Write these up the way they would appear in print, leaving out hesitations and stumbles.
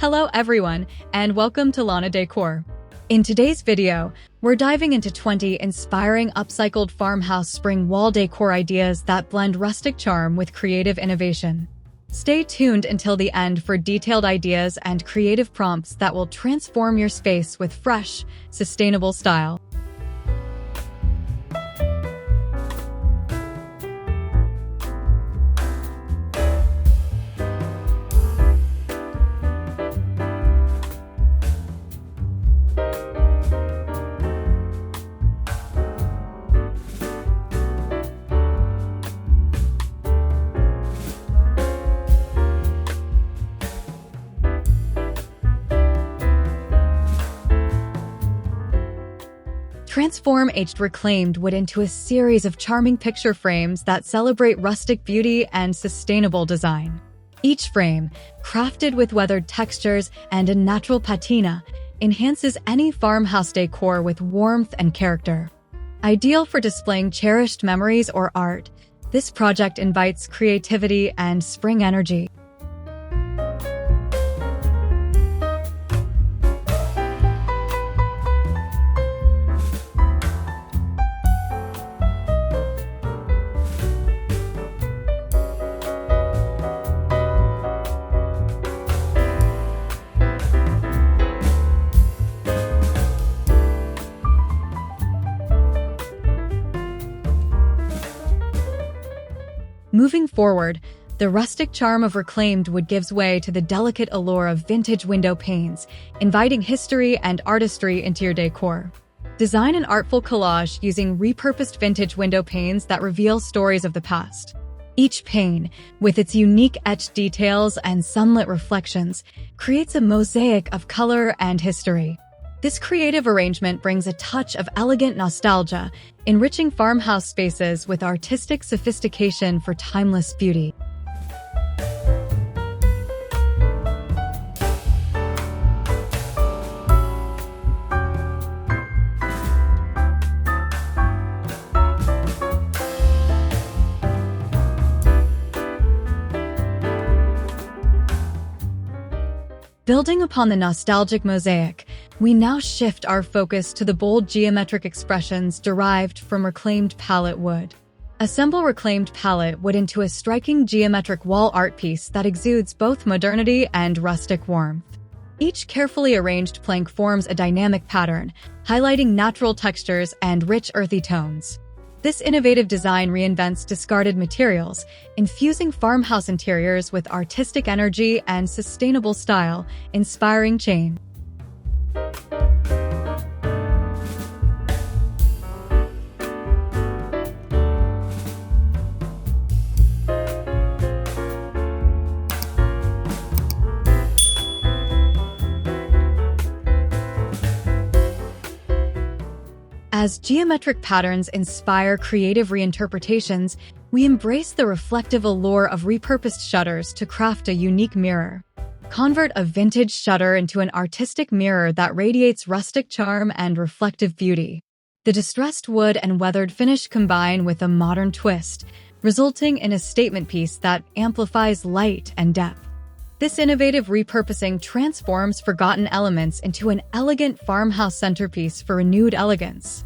Hello everyone, and welcome to Lana Decor. In today's video, we're diving into 20 inspiring upcycled farmhouse spring wall decor ideas that blend rustic charm with creative innovation. Stay tuned until the end for detailed ideas and creative prompts that will transform your space with fresh, sustainable style. Transform aged reclaimed wood into a series of charming picture frames that celebrate rustic beauty and sustainable design. Each frame, crafted with weathered textures and a natural patina, enhances any farmhouse decor with warmth and character. Ideal for displaying cherished memories or art, this project invites creativity and spring energy. Moving forward, the rustic charm of reclaimed wood gives way to the delicate allure of vintage window panes, inviting history and artistry into your decor. Design an artful collage using repurposed vintage window panes that reveal stories of the past. Each pane, with its unique etched details and sunlit reflections, creates a mosaic of color and history. This creative arrangement brings a touch of elegant nostalgia, enriching farmhouse spaces with artistic sophistication for timeless beauty. Building upon the nostalgic mosaic, we now shift our focus to the bold geometric expressions derived from reclaimed palette wood. Assemble reclaimed palette wood into a striking geometric wall art piece that exudes both modernity and rustic warmth. Each carefully arranged plank forms a dynamic pattern, highlighting natural textures and rich earthy tones. This innovative design reinvents discarded materials, infusing farmhouse interiors with artistic energy and sustainable style, inspiring change. As geometric patterns inspire creative reinterpretations, we embrace the reflective allure of repurposed shutters to craft a unique mirror. Convert a vintage shutter into an artistic mirror that radiates rustic charm and reflective beauty. The distressed wood and weathered finish combine with a modern twist, resulting in a statement piece that amplifies light and depth. This innovative repurposing transforms forgotten elements into an elegant farmhouse centerpiece for renewed elegance.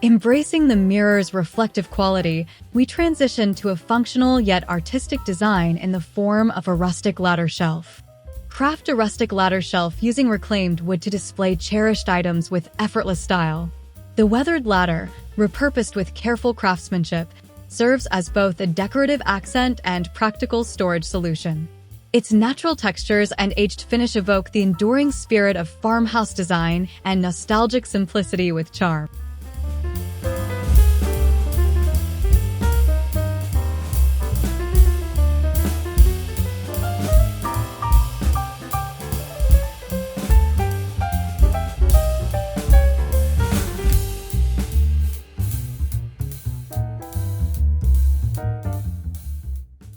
Embracing the mirror's reflective quality, we transition to a functional yet artistic design in the form of a rustic ladder shelf. Craft a rustic ladder shelf using reclaimed wood to display cherished items with effortless style. The weathered ladder, repurposed with careful craftsmanship, serves as both a decorative accent and practical storage solution. Its natural textures and aged finish evoke the enduring spirit of farmhouse design and nostalgic simplicity with charm.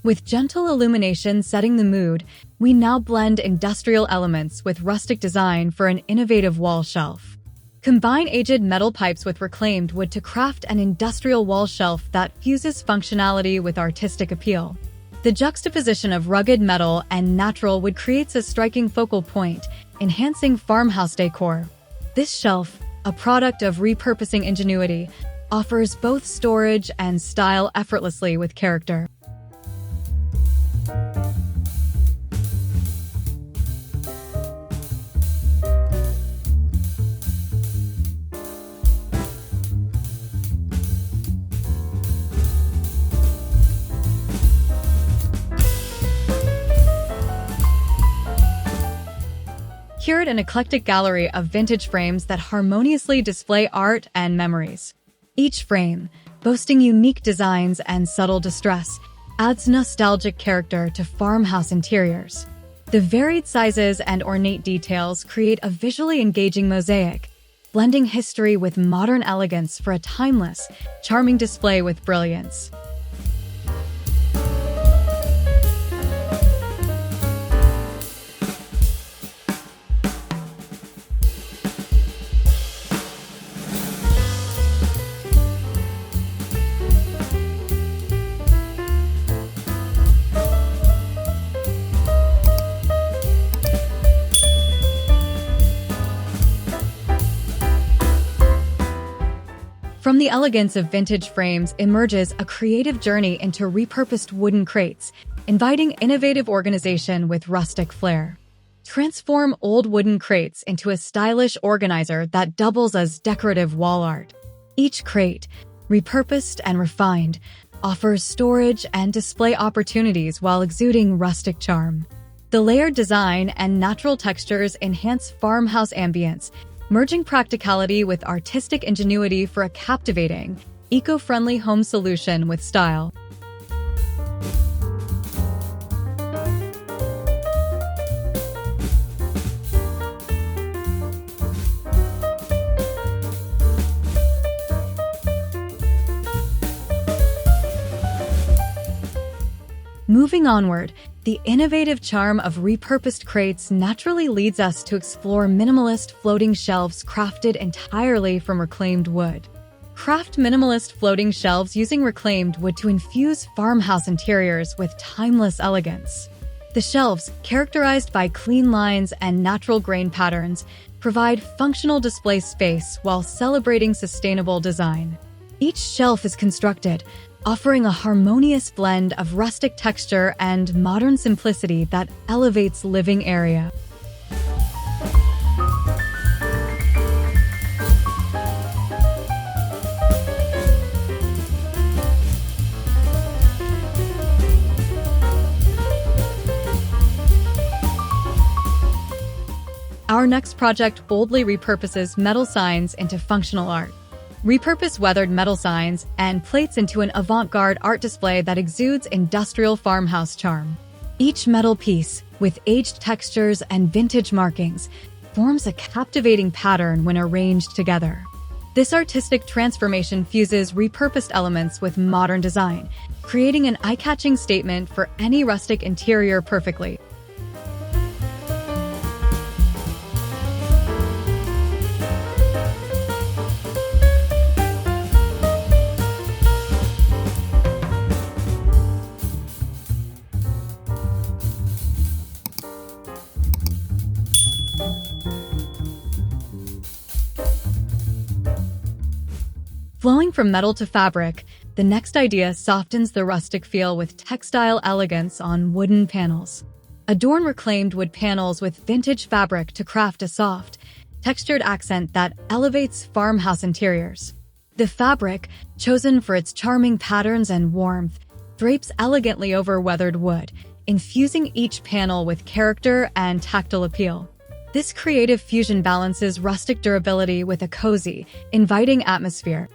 With gentle illumination setting the mood, we now blend industrial elements with rustic design for an innovative wall shelf. Combine aged metal pipes with reclaimed wood to craft an industrial wall shelf that fuses functionality with artistic appeal. The juxtaposition of rugged metal and natural wood creates a striking focal point, enhancing farmhouse decor. This shelf, a product of repurposing ingenuity, offers both storage and style effortlessly with character. Curate an eclectic gallery of vintage frames that harmoniously display art and memories. Each frame, boasting unique designs and subtle distress, adds nostalgic character to farmhouse interiors. The varied sizes and ornate details create a visually engaging mosaic, blending history with modern elegance for a timeless, charming display with brilliance. From the elegance of vintage frames emerges a creative journey into repurposed wooden crates, inviting innovative organization with rustic flair. Transform old wooden crates into a stylish organizer that doubles as decorative wall art. Each crate, repurposed and refined, offers storage and display opportunities while exuding rustic charm. The layered design and natural textures enhance farmhouse ambience, merging practicality with artistic ingenuity for a captivating, eco-friendly home solution with style. Moving onward, the innovative charm of repurposed crates naturally leads us to explore minimalist floating shelves crafted entirely from reclaimed wood. Craft minimalist floating shelves using reclaimed wood to infuse farmhouse interiors with timeless elegance. The shelves, characterized by clean lines and natural grain patterns, provide functional display space while celebrating sustainable design. Each shelf is constructed, offering a harmonious blend of rustic texture and modern simplicity that elevates living area. Our next project boldly repurposes metal signs into functional art. Repurpose weathered metal signs and plates into an avant-garde art display that exudes industrial farmhouse charm. Each metal piece, with aged textures and vintage markings, forms a captivating pattern when arranged together. This artistic transformation fuses repurposed elements with modern design, creating an eye-catching statement for any rustic interior perfectly. Flowing from metal to fabric, the next idea softens the rustic feel with textile elegance on wooden panels. Adorn reclaimed wood panels with vintage fabric to craft a soft, textured accent that elevates farmhouse interiors. The fabric, chosen for its charming patterns and warmth, drapes elegantly over weathered wood, infusing each panel with character and tactile appeal. This creative fusion balances rustic durability with a cozy, inviting atmosphere.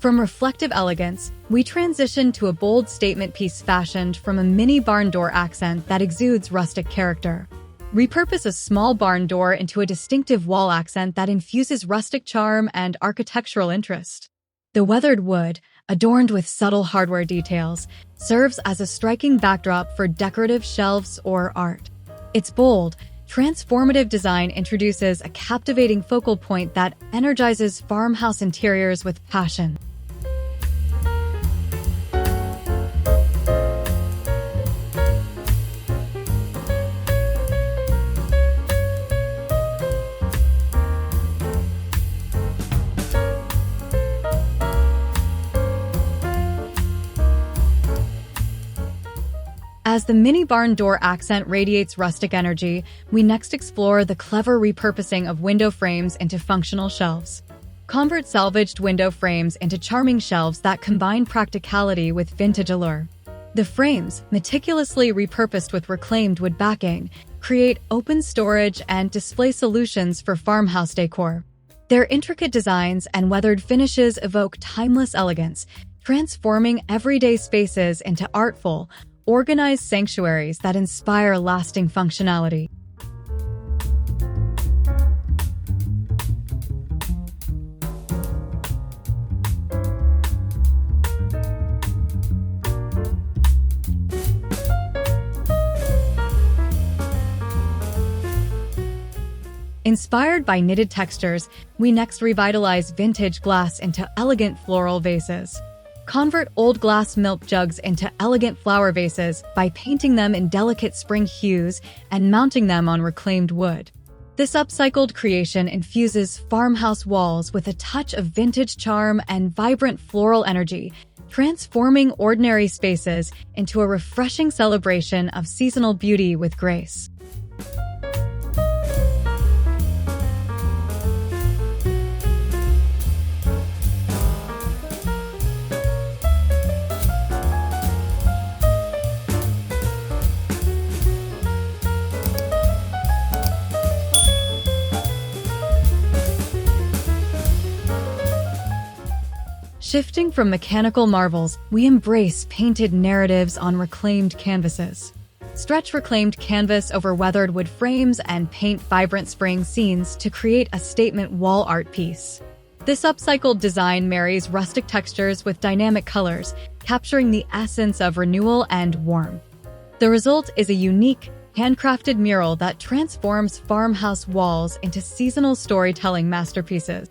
From reflective elegance, we transition to a bold statement piece fashioned from a mini barn door accent that exudes rustic character. Repurpose a small barn door into a distinctive wall accent that infuses rustic charm and architectural interest. The weathered wood, adorned with subtle hardware details, serves as a striking backdrop for decorative shelves or art. Its bold, transformative design introduces a captivating focal point that energizes farmhouse interiors with passion. As the mini barn door accent radiates rustic energy, we next explore the clever repurposing of window frames into functional shelves. Convert salvaged window frames into charming shelves that combine practicality with vintage allure. The frames, meticulously repurposed with reclaimed wood backing, create open storage and display solutions for farmhouse decor. Their intricate designs and weathered finishes evoke timeless elegance, transforming everyday spaces into artful, organized sanctuaries that inspire lasting functionality. Inspired by knitted textures, we next revitalize vintage glass into elegant floral vases. Convert old glass milk jugs into elegant flower vases by painting them in delicate spring hues and mounting them on reclaimed wood. This upcycled creation infuses farmhouse walls with a touch of vintage charm and vibrant floral energy, transforming ordinary spaces into a refreshing celebration of seasonal beauty with grace. Shifting from mechanical marvels, we embrace painted narratives on reclaimed canvases. Stretch reclaimed canvas over weathered wood frames and paint vibrant spring scenes to create a statement wall art piece. This upcycled design marries rustic textures with dynamic colors, capturing the essence of renewal and warmth. The result is a unique, handcrafted mural that transforms farmhouse walls into seasonal storytelling masterpieces.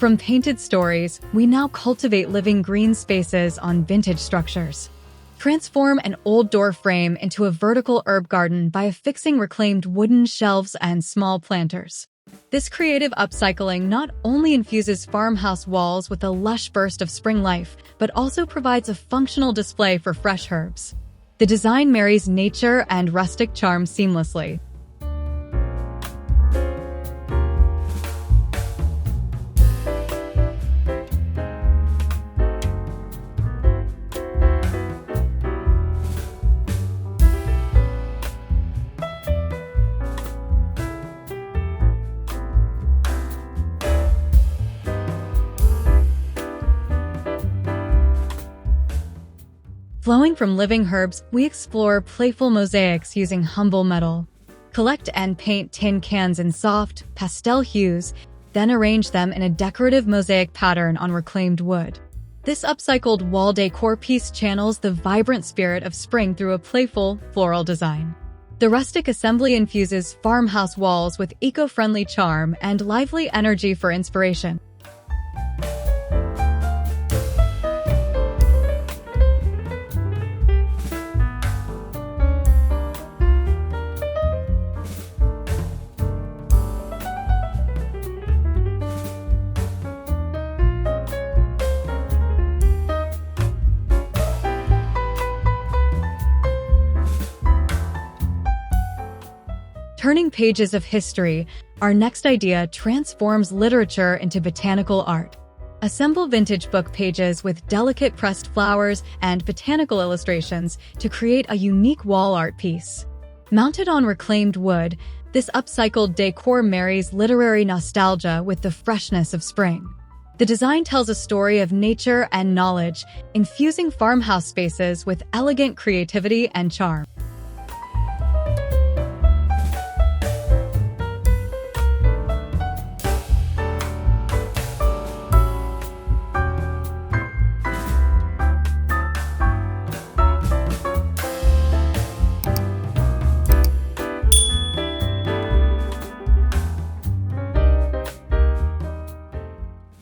From painted stories, we now cultivate living green spaces on vintage structures. Transform an old door frame into a vertical herb garden by affixing reclaimed wooden shelves and small planters. This creative upcycling not only infuses farmhouse walls with a lush burst of spring life, but also provides a functional display for fresh herbs. The design marries nature and rustic charm seamlessly. Flowing from living herbs, we explore playful mosaics using humble metal. Collect and paint tin cans in soft, pastel hues, then arrange them in a decorative mosaic pattern on reclaimed wood. This upcycled wall decor piece channels the vibrant spirit of spring through a playful, floral design. The rustic assembly infuses farmhouse walls with eco-friendly charm and lively energy for inspiration. Turning pages of history, our next idea transforms literature into botanical art. Assemble vintage book pages with delicate pressed flowers and botanical illustrations to create a unique wall art piece. Mounted on reclaimed wood, this upcycled decor marries literary nostalgia with the freshness of spring. The design tells a story of nature and knowledge, infusing farmhouse spaces with elegant creativity and charm.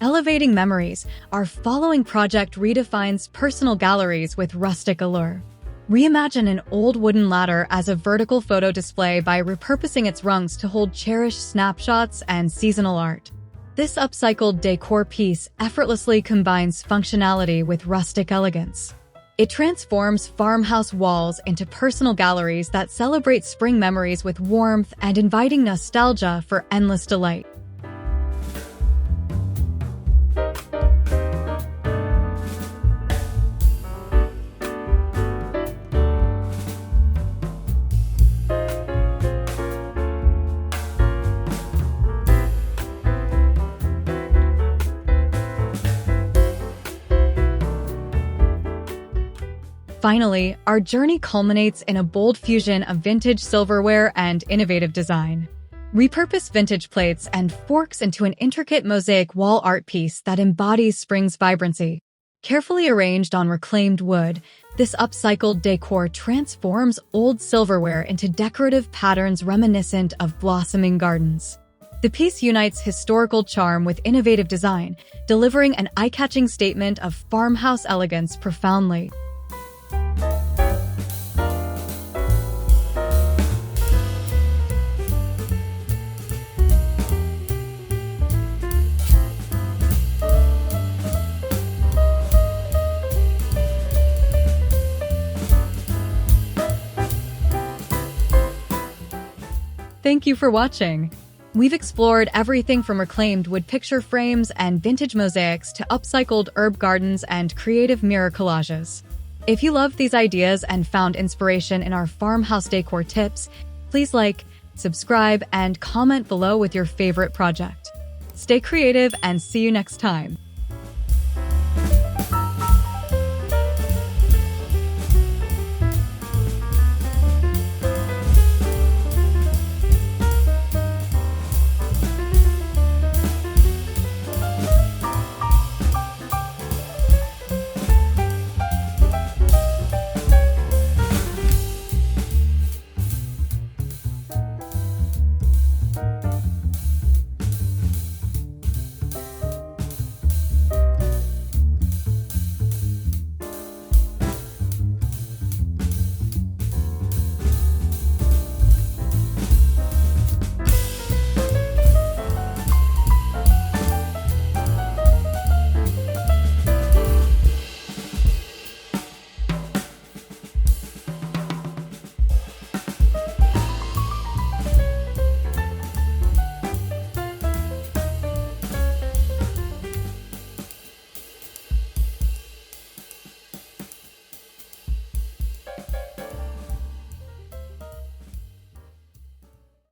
Elevating memories, our following project redefines personal galleries with rustic allure. Reimagine an old wooden ladder as a vertical photo display by repurposing its rungs to hold cherished snapshots and seasonal art. This upcycled decor piece effortlessly combines functionality with rustic elegance. It transforms farmhouse walls into personal galleries that celebrate spring memories with warmth and inviting nostalgia for endless delight. Finally, our journey culminates in a bold fusion of vintage silverware and innovative design. Repurpose vintage plates and forks into an intricate mosaic wall art piece that embodies spring's vibrancy. Carefully arranged on reclaimed wood, this upcycled decor transforms old silverware into decorative patterns reminiscent of blossoming gardens. The piece unites historical charm with innovative design, delivering an eye-catching statement of farmhouse elegance profoundly. Thank you for watching. We've explored everything from reclaimed wood picture frames and vintage mosaics to upcycled herb gardens and creative mirror collages. If you loved these ideas and found inspiration in our farmhouse decor tips, please like, subscribe, and comment below with your favorite project. Stay creative and see you next time.